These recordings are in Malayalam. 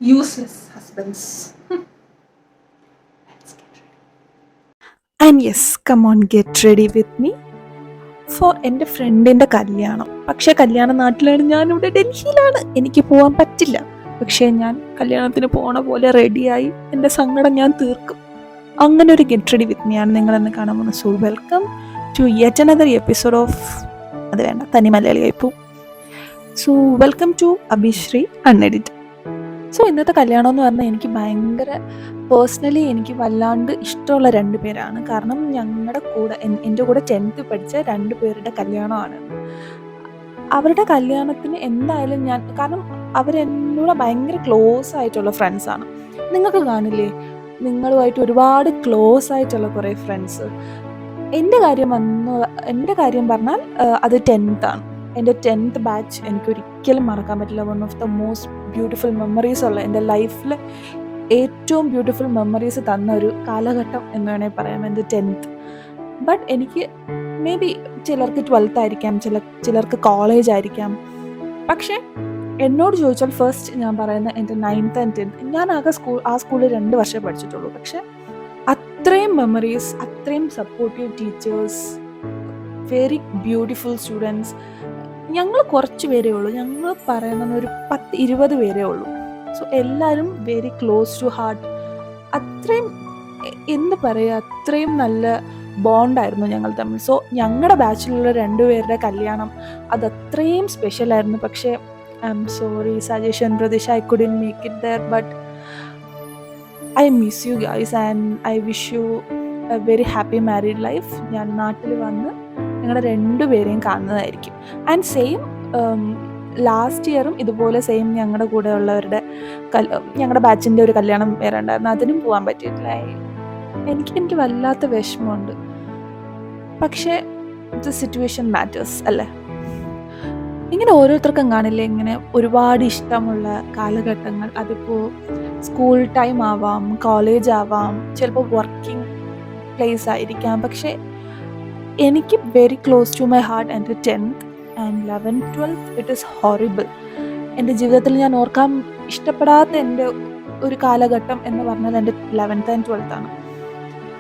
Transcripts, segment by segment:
Useless husbands. Let's get ready. And yes, come on get ready with me for എൻ്റെ ഫ്രണ്ടിൻ്റെ കല്യാണം. പക്ഷേ കല്യാണ നാട്ടിലാണ്, ഞാനിവിടെ ഡൽഹിയിലാണ്, എനിക്ക് പോകാൻ പറ്റില്ല. പക്ഷേ ഞാൻ കല്യാണത്തിന് പോണ പോലെ റെഡിയായി എൻ്റെ സങ്കടം ഞാൻ തീർക്കും. അങ്ങനെ ഒരു ഗെറ്റ് റെഡി വിത്ത് മീ ആണ് നിങ്ങളെന്ന് കാണാൻ പോകുന്നത്. So welcome to yet another episode of, അത് വേണ്ട, തനി മലയാളിയായി പോവും. So welcome to Abhishree unedit. So ഇന്നത്തെ കല്യാണം എന്ന് പറഞ്ഞാൽ എനിക്ക് ഭയങ്കര പേഴ്സണലി എനിക്ക് വല്ലാണ്ട് ഇഷ്ടമുള്ള 2 പേരാണ്. കാരണം ഞങ്ങളുടെ കൂടെ എൻ്റെ കൂടെ 10th പഠിച്ച 2 പേരുടെ കല്യാണമാണ്. അവരുടെ കല്യാണത്തിന് എന്തായാലും ഞാൻ, കാരണം അവരെന്നോട് ഭയങ്കര ക്ലോസ് ആയിട്ടുള്ള ഫ്രണ്ട്സാണ്. നിങ്ങൾക്ക് കാണില്ലേ, നിങ്ങളുമായിട്ട് ഒരുപാട് ക്ലോസ് ആയിട്ടുള്ള കുറേ ഫ്രണ്ട്സ്. എൻ്റെ കാര്യം പറഞ്ഞാൽ അത് 10th ആണ്. എൻ്റെ 10th ബാച്ച് എനിക്കൊരിക്കലും മറക്കാൻ പറ്റില്ല. One of the most beautiful memories ഉള്ള, എൻ്റെ ലൈഫിൽ ഏറ്റവും ബ്യൂട്ടിഫുൾ മെമ്മറീസ് തന്ന ഒരു കാലഘട്ടം എന്ന് വേണമെങ്കിൽ പറയാം എൻ്റെ 10th. ബട്ട് എനിക്ക് മേ ബി ചിലർക്ക് 12th ആയിരിക്കാം, ചിലർക്ക് കോളേജ് ആയിരിക്കാം. പക്ഷേ എന്നോട് ചോദിച്ചാൽ ഫസ്റ്റ് ഞാൻ പറയുന്നത് എൻ്റെ 9th and 10th. ഞാൻ ആകെ ആ സ്കൂളിൽ 2 വർഷമേ പഠിച്ചിട്ടുള്ളൂ. പക്ഷേ അത്രയും മെമ്മറീസ്, അത്രയും supportive teachers, very beautiful students. ഞങ്ങൾ കുറച്ച് പേരേ ഉള്ളൂ, ഞങ്ങൾ പറയുന്നത് ഒരു 10-20 പേരേ ഉള്ളൂ. സോ എല്ലാവരും വെരി ക്ലോസ് ടു ഹാർട്ട്. അത്രയും എന്ത് പറയുക, അത്രയും നല്ല ബോണ്ടായിരുന്നു ഞങ്ങൾ തമ്മിൽ. സോ ഞങ്ങളുടെ ബാച്ചിലുള്ള 2 പേരുടെ കല്യാണം അത് അത്രയും സ്പെഷ്യലായിരുന്നു. പക്ഷേ I am sorry Sajesh and Pratheesha, I couldn't make it there. But I miss you guys and I wish you A very happy married life. ഞാൻ നാട്ടിൽ വന്ന് നിങ്ങളുടെ 2 പേരെയും കാണുന്നതായിരിക്കും. ആൻഡ് സെയിം ലാസ്റ്റ് ഇയറും ഇതുപോലെ സെയിം ഞങ്ങളുടെ കൂടെ ഉള്ളവരുടെ ഞങ്ങളുടെ ബാച്ചിൻ്റെ ഒരു കല്യാണം വേറെ ഉണ്ടായിരുന്നു, അതിനും പോകാൻ പറ്റിയിട്ടില്ല. എനിക്ക് വല്ലാത്ത വിഷമമുണ്ട്. പക്ഷേ ദ സിറ്റുവേഷൻ മാറ്റേഴ്സ് അല്ലേ. ഇങ്ങനെ ഓരോരുത്തർക്കും കാണില്ലേ ഇങ്ങനെ ഒരുപാട് ഇഷ്ടമുള്ള കാലഘട്ടങ്ങൾ. അതിപ്പോൾ സ്കൂൾ ടൈം ആവാം, കോളേജ് ആവാം, ചിലപ്പോൾ വർക്കിംഗ് പ്ലേസ് ആയിരിക്കാം. പക്ഷേ എനിക്ക് very close to my heart എൻ്റെ 10th and 11th 12th. It is horrible. എൻ്റെ ജീവിതത്തിൽ ഞാൻ ഓർക്കാൻ ഇഷ്ടപ്പെടാത്ത എൻ്റെ ഒരു കാലഘട്ടം എന്ന് പറഞ്ഞാൽ എൻ്റെ 11th and 12th ആണ്.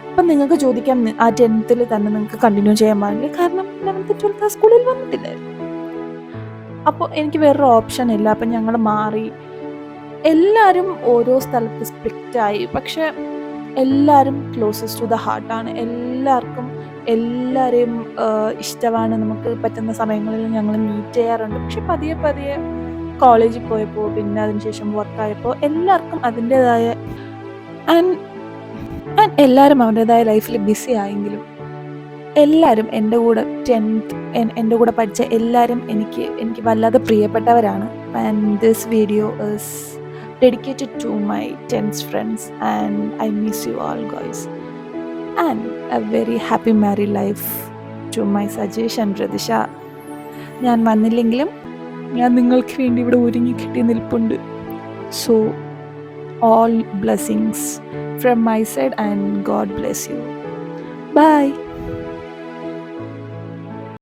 അപ്പം നിങ്ങൾക്ക് ചോദിക്കാം, ആ 10th തന്നെ നിങ്ങൾക്ക് കണ്ടിന്യൂ ചെയ്യാൻ പാടില്ല, കാരണം 11th 12th ആ സ്കൂളിൽ വന്നിട്ടില്ലായിരുന്നു. അപ്പോൾ എനിക്ക് വേറൊരു ഓപ്ഷൻ ഇല്ല. അപ്പം ഞങ്ങൾ മാറി, എല്ലാവരും ഓരോ സ്ഥലത്ത് സ്പ്ലിറ്റായി. പക്ഷേ എല്ലാവരും ക്ലോസസ്റ്റ് ടു ദ ഹാർട്ടാണ്. എല്ലാവരെയും ഇഷ്ടമാണ്. നമുക്ക് പറ്റുന്ന സമയങ്ങളിൽ ഞങ്ങൾ മീറ്റ് ചെയ്യാറുണ്ട്. പക്ഷെ പതിയെ കോളേജിൽ പോയപ്പോൾ, പിന്നെ അതിനുശേഷം വർക്കായപ്പോൾ എല്ലാവർക്കും അതിൻ്റേതായ ആൻഡ് എല്ലാവരും അവരുടേതായ ലൈഫിൽ ബിസി ആയെങ്കിലും എല്ലാവരും എൻ്റെ കൂടെ 10th എൻ്റെ കൂടെ പഠിച്ച എല്ലാവരും എനിക്ക് വല്ലാതെ പ്രിയപ്പെട്ടവരാണ്. And this video is dedicated to my 10th friends and I miss you all guys and a very happy married life to my Sajesh and Radisha. ഞാൻ വന്നില്ലെങ്കിലും ഞാൻ നിങ്ങൾക്ക് വേണ്ടി ഇവിടെ ഒരുങ്ങി കിട്ടി നിൽപ്പുണ്ട്. So all blessings from my side and God bless you. Bye.